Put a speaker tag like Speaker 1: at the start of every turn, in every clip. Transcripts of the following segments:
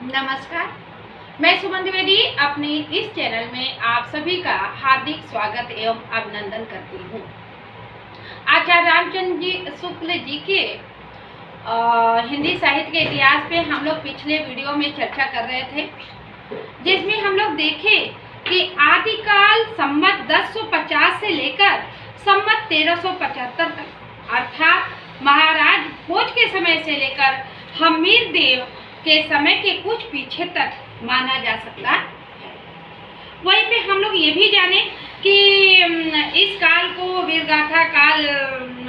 Speaker 1: नमस्कार, मैं सुमन द्विवेदी अपने इस चैनल में आप सभी का हार्दिक स्वागत एवं अभिनंदन करती हूँ। आचार्य रामचंद्र जी शुक्ल जी के हिंदी साहित्य के इतिहास पे हम लोग पिछले वीडियो में चर्चा कर रहे थे, जिसमें हम लोग देखे कि आदिकाल संवत 1050 से लेकर संवत 1375 तक अर्थात महाराज भोज के समय से लेकर हमीर देव के समय के कुछ पीछे तक माना जा सकता है। वहीं पे हम लोग ये भी जाने कि इस काल को वीरगाथा काल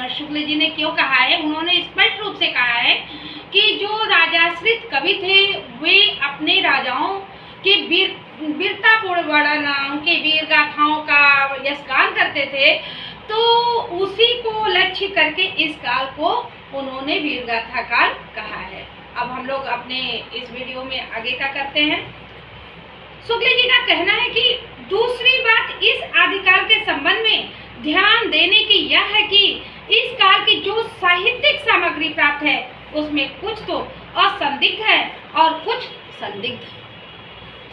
Speaker 1: शुक्ल जी ने क्यों कहा है। उन्होंने स्पष्ट रूप से कहा है कि जो राजाश्रित कवि थे वे अपने राजाओं के वीरतापूर्ण वर्णन, उनके वीर गाथाओं का यशगान करते थे, तो उसी को लक्ष्य करके इस काल को उन्होंने वीरगाथा काल कहा है। अब हम लोग अपने इस वीडियो में आगे क्या करते हैं। शुक्ल जी का कहना है कि दूसरी बात इस आदिकाल के संबंध में ध्यान देने की यह है कि इस काल की जो साहित्यिक सामग्री प्राप्त है उसमें कुछ तो असंदिग्ध है और कुछ संदिग्ध है।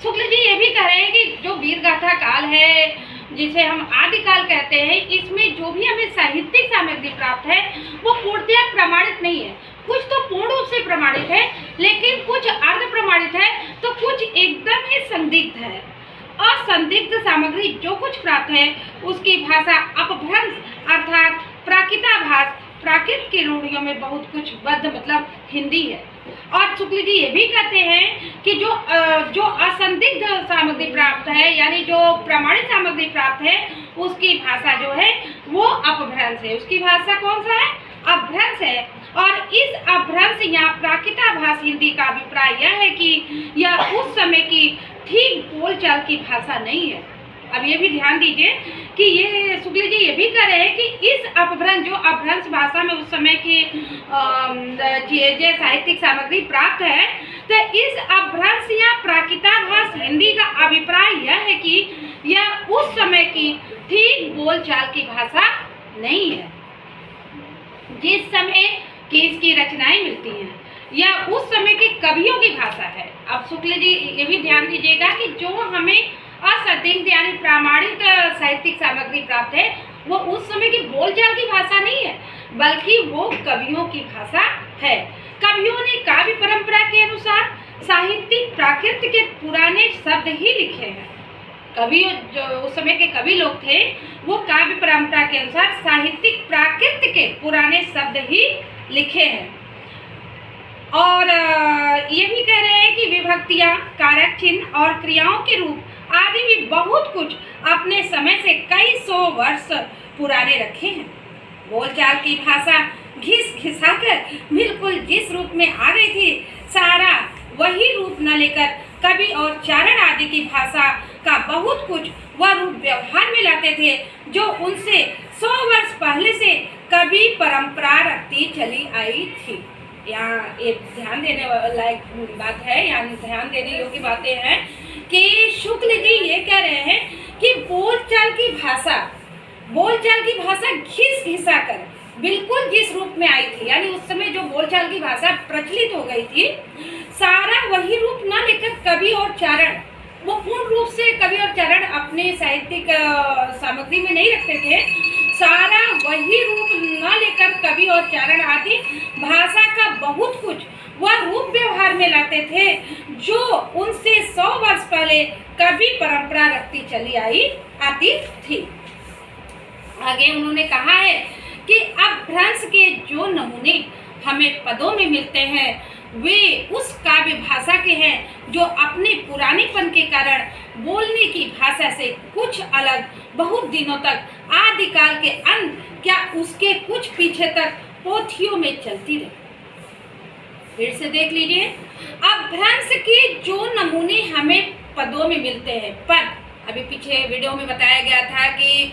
Speaker 1: शुक्ल जी ये भी कह रहे हैं कि जो वीरगाथा काल है, जिसे हम आदिकाल कहते हैं, इसमें जो भी हमें साहित्यिक सामग्री प्राप्त है वो पूर्णतः प्रमाणित नहीं है। कुछ तो पूर्ण रूप से प्रमाणित है, लेकिन कुछ अर्ध प्रमाणित है, तो कुछ एकदम ही संदिग्ध है। असंदिग्ध सामग्री जो कुछ प्राप्त है उसकी भाषा अपभ्रंश अर्थात प्राकृताभास, प्राकृत की रूढ़ियों में बहुत कुछ बद्ध मतलब हिंदी है। और शुक्ल जी ये भी कहते हैं कि जो असंदिग्ध सामग्री प्राप्त है, यानी जो प्रमाणित सामग्री प्राप्त है, उसकी भाषा जो है वो अपभ्रंश है। उसकी भाषा कौन सा है? अपभ्रंश है। और इस अपभ्रंश या प्राकृताभास हिंदी का अभिप्राय यह है कि यह उस समय की ठीक बोलचाल की भाषा नहीं है। अब ये भी ध्यान दीजिए कि ये शुक्ल जी ये भी कह रहे हैं कि इस अपभ्रंश, जो अपभ्रंश भाषा में उस समय की जो साहित्यिक सामग्री प्राप्त है, तो इस अपभ्रंश या प्राकृताभास हिंदी का अभिप्राय यह है कि यह उस समय की ठीक बोलचाल की भाषा नहीं है जिस समय की इसकी रचनाएं मिलती हैं, यह उस समय के कवियों की भाषा है। अब शुक्ल जी ये भी ध्यान दीजिएगा कि जो हमें असंदिग्ध यानी प्रामाणिक साहित्यिक सामग्री प्राप्त है वो उस समय की बोलचाल की भाषा नहीं है, बल्कि वो कवियों की भाषा है। कवियों ने काव्य परंपरा के अनुसार साहित्यिक प्राकृत के पुराने शब्द ही लिखे हैं। कवि जो उस समय के कवि लोग थे वो काव्य परंपरा के अनुसार साहित्यिक प्राकृत के पुराने शब्द ही लिखे हैं। और ये भी कह रहे हैं कि विभक्तियां, कारक चिन्ह और क्रियाओं के रूप आदि भी बहुत कुछ अपने समय से कई सौ वर्ष पुराने रखे हैं। बोलचाल की भाषा घिस घिसाकर बिल्कुल जिस रूप में आ गई थी, सारा वही रूप न लेकर कवि और चारण आदि की भाषा का बहुत कुछ वह रूप व्यवहार में लाते थे जो उनसे 100 वर्ष पहले से कवि परंपरा रखती चली आई थी। यहाँ एक ध्यान देने लायक बात है, यानी ध्यान देने योग्य बातें हैं कि शुक्ल जी ये कह रहे हैं कि बोलचाल की भाषा घिस घिसा कर बिल्कुल जिस रूप में आई थी, यानी उस समय जो बोलचाल की भाषा प्रचलित हो गई थी, सारा वही रूप न लेकर कवि और चारण, वो पूर्ण रूप से कवि और चारण अपने साहित्यिक सामग्री में नहीं रखते थे, सारा वही रूप न लेकर कवि और चारण आदि भाषा का बहुत कुछ वह रूप व्यवहार में लाते थे जो उनसे 100 वर्ष पहले कवि परंपरा रखती चली आती थी। आगे उन्होंने कहा है कि अपभ्रंश के जो नमूने हमें पदों में मिलते हैं वे उस काव्य भाषा के हैं जो अपने पुरानेपन के कारण बोलने की भाषा से कुछ अलग बहुत दिनों तक आदिकाल के अंत क्या उसके कुछ पीछे तक पोथियों में चलती रही। फिर से देख लीजिए, अपभ्रंश के जो नमूने हमें पदों में मिलते हैं, पद अभी पीछे वीडियो में बताया गया था कि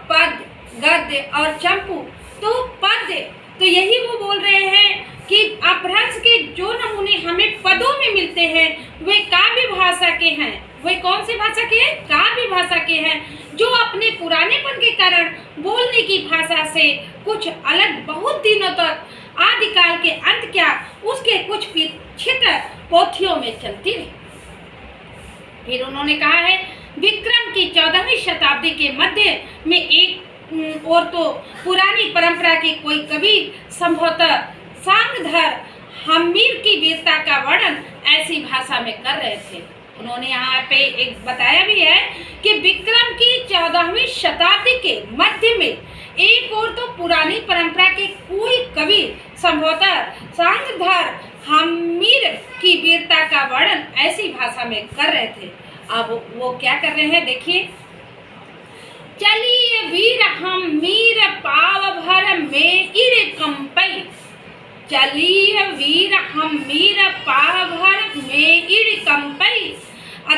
Speaker 1: पद, गद्य और चंपू, तो पद तो यही वो बोल रहे हैं कि अपभ्रंश के जो नमूने हमें पदों में मिलते हैं वे काव्य भाषा के हैं। वे कौन से भाषा के हैं? काव्य भाषा के हैं, जो अपने पुरानेपन के कारण बोलने की भाषा से कुछ अलग बहुत दिनों तक आदिकाल के अंत क्या उसके कुछ पीछे तक पोथियों में चलती रही। फिर उन्होंने कहा है विक्रम की 14वीं शताब्दी के मध्य में एक और तो पुरानी परंपरा के कोई कवि संभवतः सांगधर हम्मीर की वीरता का वर्णन ऐसी भाषा में कर रहे थे। उन्होंने यहाँ पे एक बताया भी है कि विक्रम की 14वीं शताब्दी के मध्य में एक और तो पुरानी परंपरा के कोई कवि संभवतः सांगधर हम्मीर की वीरता का वर्णन ऐसी भाषा में कर रहे थे। अब वो क्या कर रहे हैं देखिए, चलिए वीर हम्मीर पाव भर में इर कंपई, चलिए वीर हम्मीर पाव भर में इर कंपई,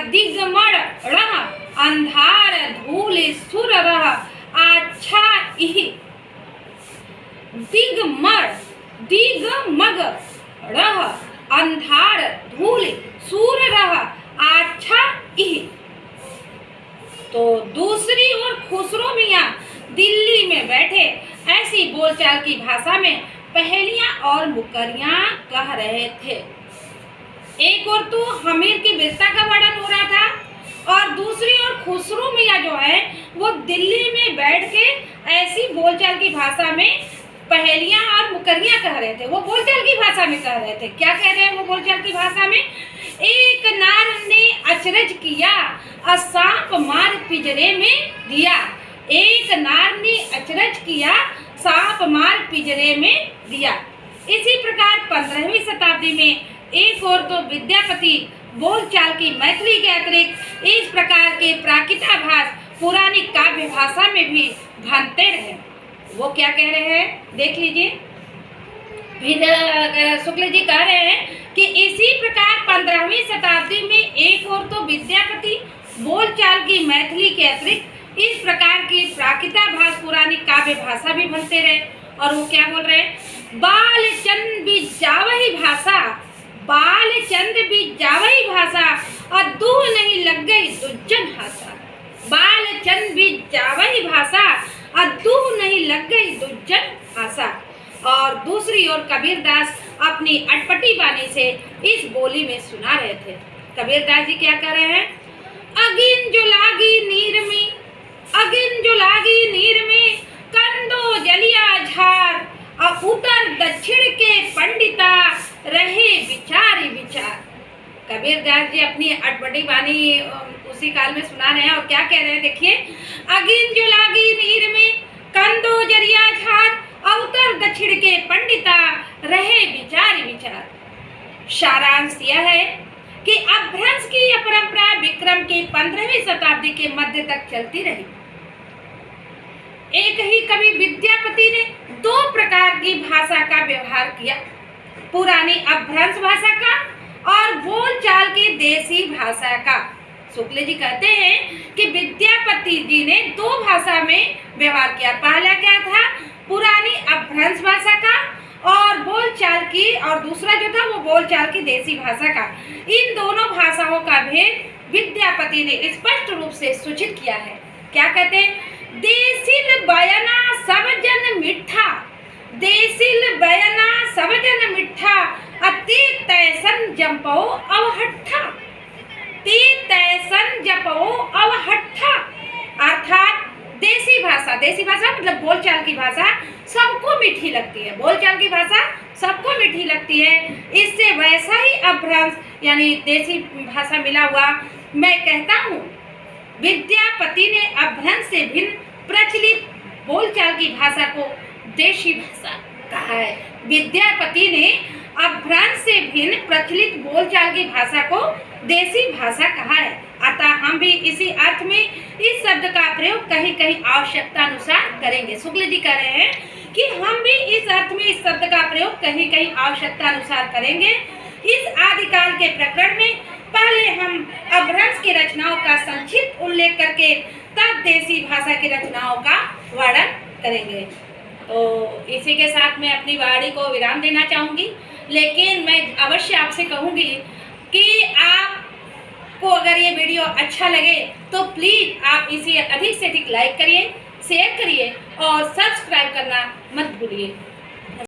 Speaker 1: दिगमण रह अंधार धूल सुर रह अच्छा इह, दिगमग रह अंधार धूल सूर रह अच्छा इह। तो दूसरी ओर खुसरो मियाँ दिल्ली में बैठे ऐसी बोलचाल की भाषा में पहेलियां और मुकरियां कह रहे थे। एक और तो हमीर की वीरता का वर्णन हो रहा था और दूसरी ओर खुसरो मियाँ जो है वो दिल्ली में बैठ के ऐसी बोलचाल की भाषा में पहेलियां और मुकरियां कह रहे थे। वो बोलचाल की भाषा में कह रहे थे। क्या कह रहे हैं वो बोलचाल की भाषा में? एक नार ने अचरज किया, सांप मार पिंजरे में दिया। एक नार ने अचरज किया, सांप मार पिंजरे में दिया। इसी प्रकार 15वीं शताब्दी में एक और तो विद्यापति बोलचाल की मैथिली के अतिरिक्त इस प्रकार के प्राकृताभास पुरानी काव्य भाषा में भी भनते रहे। वो क्या कह रहे हैं देख लीजिए। शुक्ल जी कह रहे हैं कि इसी प्रकार 15वीं शताब्दी में एक और तो विद्यापति बोलचाल की मैथिली के अतिरिक्त इस प्रकार की प्राकृताभास पुरानी काव्य भाषा भी बनते रहे। और वो क्या बोल रहे हैं, बाल चंद भी जावही भाषा, बाल चंद भी जावही भाषा और दूह नहीं लग गई दुज्जन हासा। बाल चंद भी जावही भाषा और दूह नहीं लग गई दुज्जन हासा। और दूसरी ओर कबीरदास अपनी अटपटी बानी से इस बोली में सुना रहे थे। कबीरदास जी क्या कर रहे हैं, अगिन जो लागी नीर में, अगिन जो लागी नीर में, कंदो जलिया झार और उत्तर दक्षिण के पंडिता रहे विचार विचार। कबीरदास जी अपनी अटपटी बानी उसी काल में सुना रहे हैं और क्या कह रहे हैं देखिए, अगिन जो लागी नीर में, कंदो जलिया झार और उत्तर दक्षिण के पंडिता रहे विचार विचार। सारांश यह है कि अपभ्रंश की यह परंपरा विक्रम की 15वीं शताब्दी के मध्य तक चलती रही। एक ही कवि विद्यापति ने दो प्रकार की भाषा का व्यवहार किया, पुरानी अपभ्रंश भाषा का और बोलचाल की देसी भाषा का। शुक्ल जी कहते हैं कि विद्यापति जी ने दो भाषा में व्यवहार किया। पहला क्या था, पुरानी अपभ्रंश भाषा का और बोलचाल की, और दूसरा जो था वो बोलचाल की देसी भाषा का। इन दोनों भाषाओं का भेद विद्यापति ने स्पष्ट रूप से सूचित किया है। क्या कहते हैं, देसिल बयाना सब जन मिठा, देसिल बयाना सब जन मिठा, अति तैसन जपो अवहट्ठा, ते तैसन जपो अवहट्ठा। अर्थात देसी भाषा, देसी भाषा मतलब बोलचाल की भाषा सबको मीठी लगती है, बोलचाल की भाषा सबको मीठी लगती है। इससे वैसा ही अपभ्रंश यानी देसी भाषा मिला हुआ मैं कहता हूँ। विद्यापति ने अपभ्रंश से भिन्न प्रचलित बोलचाल की भाषा को देसी भाषा कहा है। विद्यापति ने अपभ्रंश से भिन्न प्रचलित बोलचाल की भाषा को देसी भाषा कहा है। अतः हम भी इसी अर्थ में इस शब्द का प्रयोग कहीं कहीं आवश्यकता अनुसार करेंगे। शुक्ल जी कह रहे हैं कि हम भी इस अर्थ में इस शब्द का प्रयोग कहीं कहीं आवश्यकता अनुसार करेंगे। इस आदिकाल के प्रकरण में पहले हम अपभ्रंश की रचनाओं का संक्षिप्त उल्लेख करके तब देसी भाषा की रचनाओं का वर्णन करेंगे। तो इसी के साथ मैं अपनी वाणी को विराम देना चाहूँगी, लेकिन मैं अवश्य आपसे कहूँगी कि आपको अगर ये वीडियो अच्छा लगे तो प्लीज़ आप इसे अधिक से अधिक लाइक करिए, शेयर करिए और सब्सक्राइब करना मत भूलिए।